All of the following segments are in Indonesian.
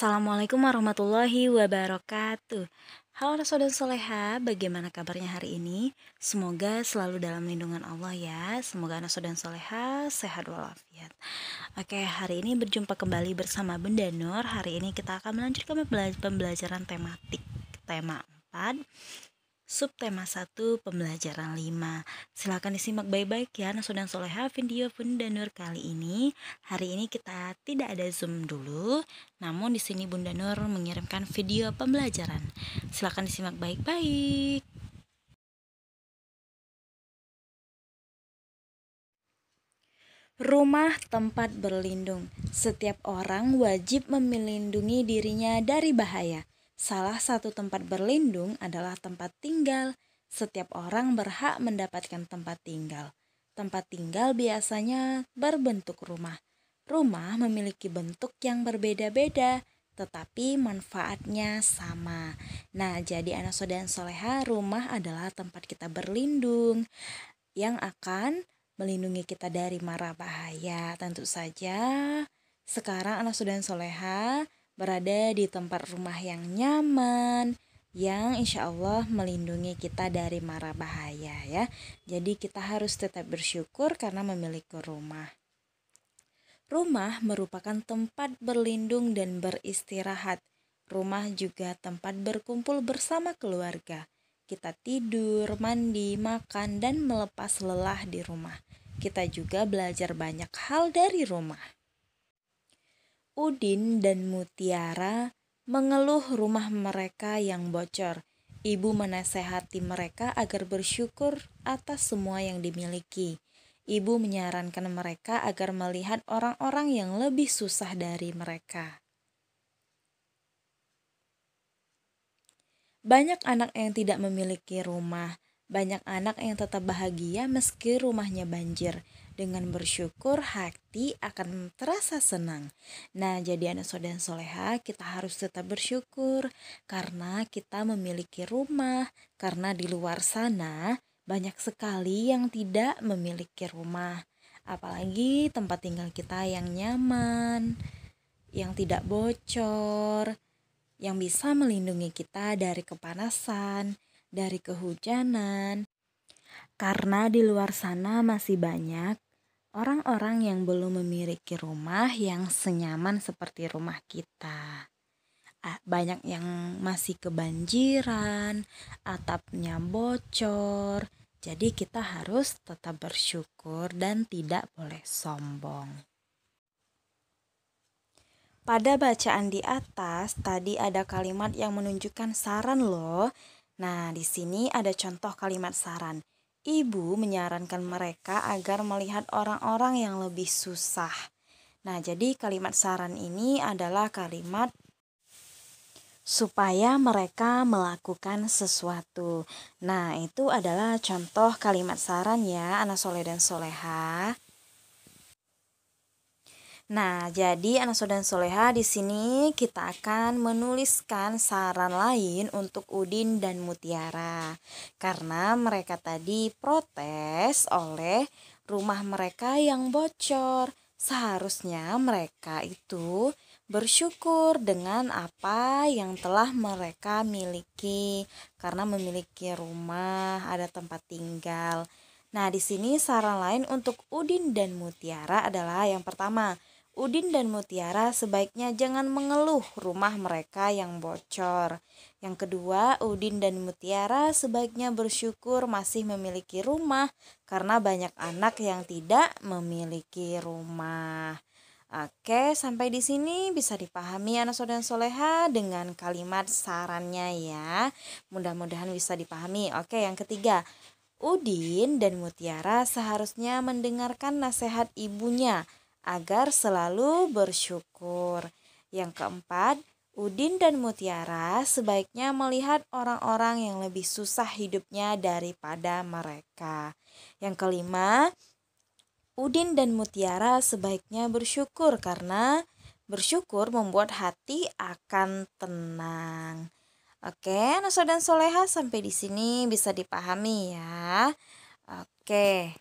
Assalamualaikum warahmatullahi wabarakatuh. Halo Rasul dan Soleha, bagaimana kabarnya hari ini? Semoga selalu dalam lindungan Allah ya. Semoga Rasul dan Soleha sehat walafiat. Oke, hari ini berjumpa kembali bersama Bunda Nur. Hari ini kita akan melanjutkan pembelajaran tematik tema 4, subtema 1, pembelajaran 5. Silakan disimak baik-baik ya Nasu dan Soleha video Bunda Nur kali ini. Hari ini kita tidak ada Zoom dulu, namun di sini Bunda Nur mengirimkan video pembelajaran. Silakan disimak baik-baik. Rumah tempat berlindung. Setiap orang wajib melindungi dirinya dari bahaya. Salah satu tempat berlindung adalah tempat tinggal. Setiap orang berhak mendapatkan tempat tinggal. Tempat tinggal biasanya berbentuk rumah. Rumah memiliki bentuk yang berbeda-beda, tetapi manfaatnya sama. Nah, jadi anak saudara soleha, rumah adalah tempat kita berlindung yang akan melindungi kita dari mara bahaya. Tentu saja sekarang anak saudara soleha berada di tempat rumah yang nyaman, yang insya Allah melindungi kita dari mara bahaya ya. Jadi kita harus tetap bersyukur karena memiliki rumah. Rumah merupakan tempat berlindung dan beristirahat. Rumah juga tempat berkumpul bersama keluarga. Kita tidur, mandi, makan, dan melepas lelah di rumah. Kita juga belajar banyak hal dari rumah. Udin dan Mutiara mengeluh rumah mereka yang bocor. Ibu menasehati mereka agar bersyukur atas semua yang dimiliki. Ibu menyarankan mereka agar melihat orang-orang yang lebih susah dari mereka. Banyak anak yang tidak memiliki rumah. Banyak anak yang tetap bahagia meski rumahnya banjir. Dengan bersyukur, hati akan terasa senang. Nah, jadi anak saudara soleha, kita harus tetap bersyukur karena kita memiliki rumah. Karena di luar sana banyak sekali yang tidak memiliki rumah. Apalagi tempat tinggal kita yang nyaman, yang tidak bocor, yang bisa melindungi kita dari kepanasan, dari kehujanan. Karena di luar sana masih banyak orang-orang yang belum memiliki rumah yang senyaman seperti rumah kita. Banyak yang masih kebanjiran, atapnya bocor. Jadi kita harus tetap bersyukur dan tidak boleh sombong. Pada bacaan di atas tadi ada kalimat yang menunjukkan saran loh. Nah, di sini ada contoh kalimat saran. Ibu menyarankan mereka agar melihat orang-orang yang lebih susah. Nah, jadi kalimat saran ini adalah kalimat supaya mereka melakukan sesuatu. Nah, itu adalah contoh kalimat saran ya, anak soleh dan soleha. Nah, jadi anak saudara soleha di sini kita akan menuliskan saran lain untuk Udin dan Mutiara. Karena mereka tadi protes oleh rumah mereka yang bocor. Seharusnya mereka itu bersyukur dengan apa yang telah mereka miliki. Karena memiliki rumah, ada tempat tinggal. Nah, di sini saran lain untuk Udin dan Mutiara adalah yang pertama, Udin dan Mutiara sebaiknya jangan mengeluh rumah mereka yang bocor. Yang kedua, Udin dan Mutiara sebaiknya bersyukur masih memiliki rumah karena banyak anak yang tidak memiliki rumah. Oke, sampai di sini bisa dipahami anak saudara soleha dengan kalimat sarannya ya. Mudah-mudahan bisa dipahami. Oke, yang ketiga, Udin dan Mutiara seharusnya mendengarkan nasihat ibunya agar selalu bersyukur. Yang keempat, Udin dan Mutiara sebaiknya melihat orang-orang yang lebih susah hidupnya daripada mereka. Yang kelima, Udin dan Mutiara sebaiknya bersyukur karena bersyukur membuat hati akan tenang. Oke, Naso dan Soleha sampai di sini bisa dipahami ya. Oke.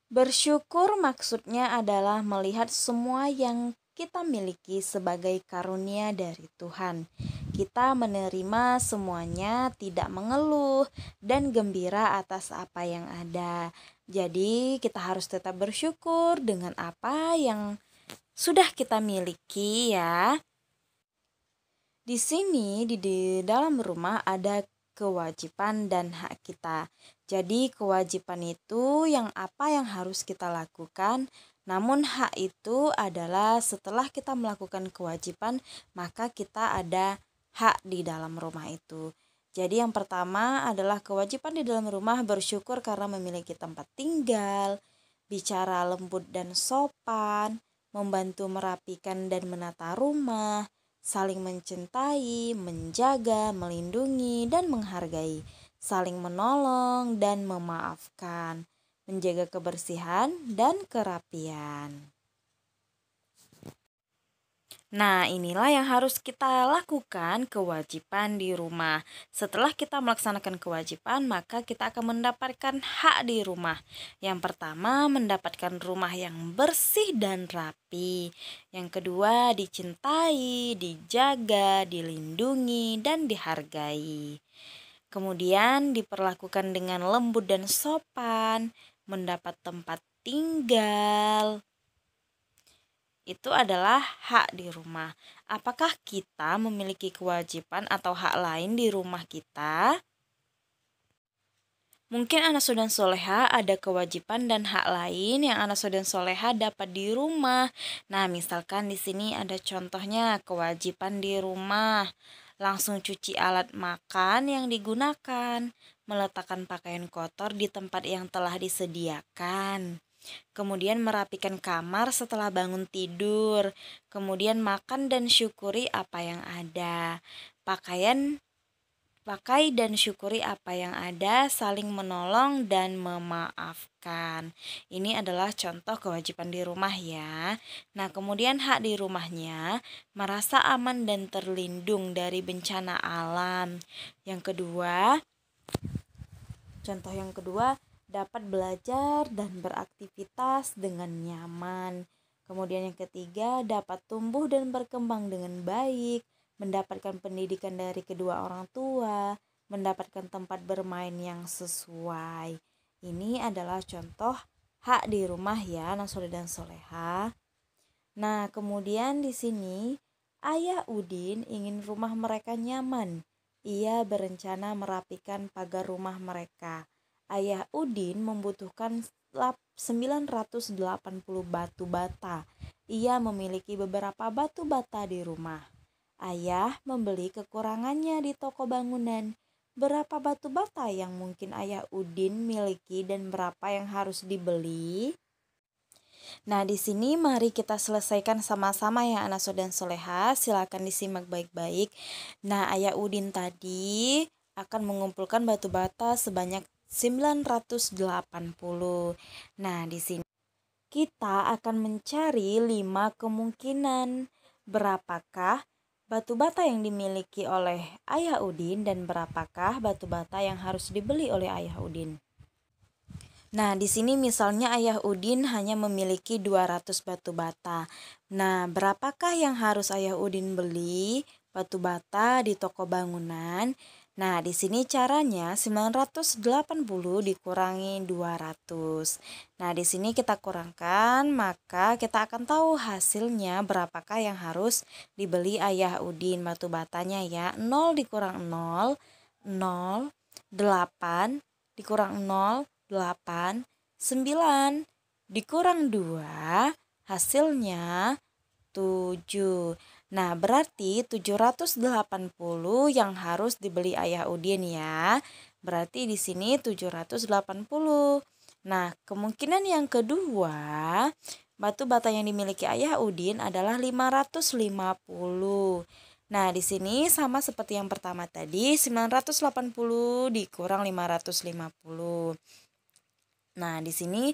Bersyukur maksudnya adalah melihat semua yang kita miliki sebagai karunia dari Tuhan. Kita menerima semuanya, tidak mengeluh dan gembira atas apa yang ada. Jadi, kita harus tetap bersyukur dengan apa yang sudah kita miliki ya. Di sini di dalam rumah ada kewajiban dan hak kita. Jadi kewajiban itu apa yang harus kita lakukan, namun hak itu adalah setelah kita melakukan kewajiban, maka kita ada hak di dalam rumah itu. Jadi yang pertama adalah kewajiban di dalam rumah bersyukur karena memiliki tempat tinggal, bicara lembut dan sopan, membantu merapikan dan menata rumah, saling mencintai, menjaga, melindungi, dan menghargai, saling menolong dan memaafkan, menjaga kebersihan dan kerapian. Nah, inilah yang harus kita lakukan, kewajiban di rumah. Setelah kita melaksanakan kewajiban, maka kita akan mendapatkan hak di rumah. Yang pertama, mendapatkan rumah yang bersih dan rapi. Yang kedua, dicintai, dijaga, dilindungi, dan dihargai. Kemudian, diperlakukan dengan lembut dan sopan, mendapat tempat tinggal, itu adalah hak di rumah. Apakah kita memiliki kewajiban atau hak lain di rumah kita? Mungkin anak dan soleha ada kewajiban dan hak lain yang anak dan soleha dapat di rumah. Nah, misalkan di sini ada contohnya kewajiban di rumah. Langsung cuci alat makan yang digunakan, meletakkan pakaian kotor di tempat yang telah disediakan. Kemudian merapikan kamar setelah bangun tidur. Kemudian makan dan syukuri apa yang ada. Pakai dan syukuri apa yang ada, saling menolong dan memaafkan. Ini adalah contoh kewajiban di rumah ya. Nah, kemudian hak di rumahnya, merasa aman dan terlindung dari bencana alam. Contoh yang kedua, dapat belajar dan beraktivitas dengan nyaman. Kemudian yang ketiga, dapat tumbuh dan berkembang dengan baik, mendapatkan pendidikan dari kedua orang tua, mendapatkan tempat bermain yang sesuai. Ini adalah contoh hak di rumah ya, anak soleh dan soleha. Nah, kemudian di sini Ayah Udin ingin rumah mereka nyaman. Ia berencana merapikan pagar rumah mereka. Ayah Udin membutuhkan 980 batu bata. Ia memiliki beberapa batu bata di rumah. Ayah membeli kekurangannya di toko bangunan. Berapa batu bata yang mungkin Ayah Udin miliki dan berapa yang harus dibeli? Nah, di sini mari kita selesaikan sama-sama ya anak dan soleha. Silakan disimak baik-baik. Nah, Ayah Udin tadi akan mengumpulkan batu bata sebanyak 980. Nah, di sini kita akan mencari 5 kemungkinan. Berapakah batu bata yang dimiliki oleh Ayah Udin dan berapakah batu bata yang harus dibeli oleh Ayah Udin? Nah, di sini misalnya Ayah Udin hanya memiliki 200 batu bata. Nah, berapakah yang harus Ayah Udin beli batu bata di toko bangunan? Nah, di sini caranya 980 dikurangi 200. Nah, di sini kita kurangkan, maka kita akan tahu hasilnya berapakah yang harus dibeli Ayah Udin batu batanya ya. 0 dikurang 0, 0, 8 dikurang 0, 8, 9 dikurang 2 hasilnya 7. Nah, berarti 780 yang harus dibeli Ayah Udin ya. Berarti di sini 780. Nah, kemungkinan yang kedua, batu bata yang dimiliki Ayah Udin adalah 550. Nah, di sini sama seperti yang pertama tadi, 980 dikurang 550. Nah, di sini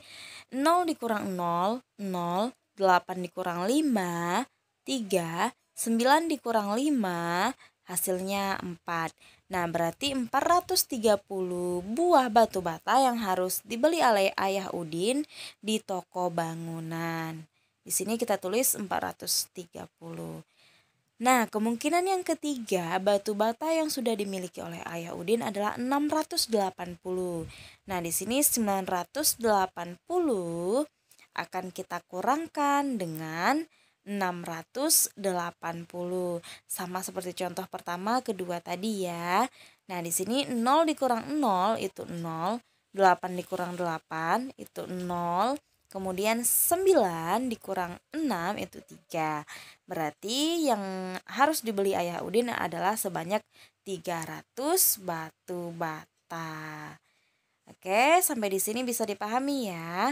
0 dikurang 0, 0, 8 dikurang 5, 3, 9 dikurang 5, hasilnya 4. Nah, berarti 430 buah batu bata yang harus dibeli oleh Ayah Udin di toko bangunan. Di sini kita tulis 430. Nah, kemungkinan yang ketiga, batu bata yang sudah dimiliki oleh Ayah Udin adalah 680. Nah, di sini 980 akan kita kurangkan dengan 680. Sama seperti contoh pertama, kedua tadi ya. Nah, di sini 0 dikurang 0 itu 0, 8 dikurang 8 itu 0, kemudian 9 dikurang 6 itu 3. Berarti yang harus dibeli Ayah Udin adalah sebanyak 300 batu bata. Oke, sampai di sini bisa dipahami ya.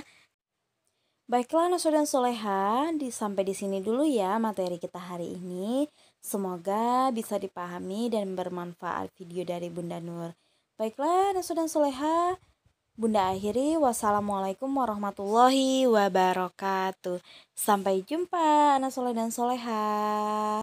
Baiklah Naswa dan Soleha, sampai di sini dulu ya materi kita hari ini. Semoga bisa dipahami dan bermanfaat video dari Bunda Nur. Baiklah Naswa dan Soleha, Bunda akhiri, wassalamualaikum warahmatullahi wabarakatuh. Sampai jumpa anak soleh dan soleha.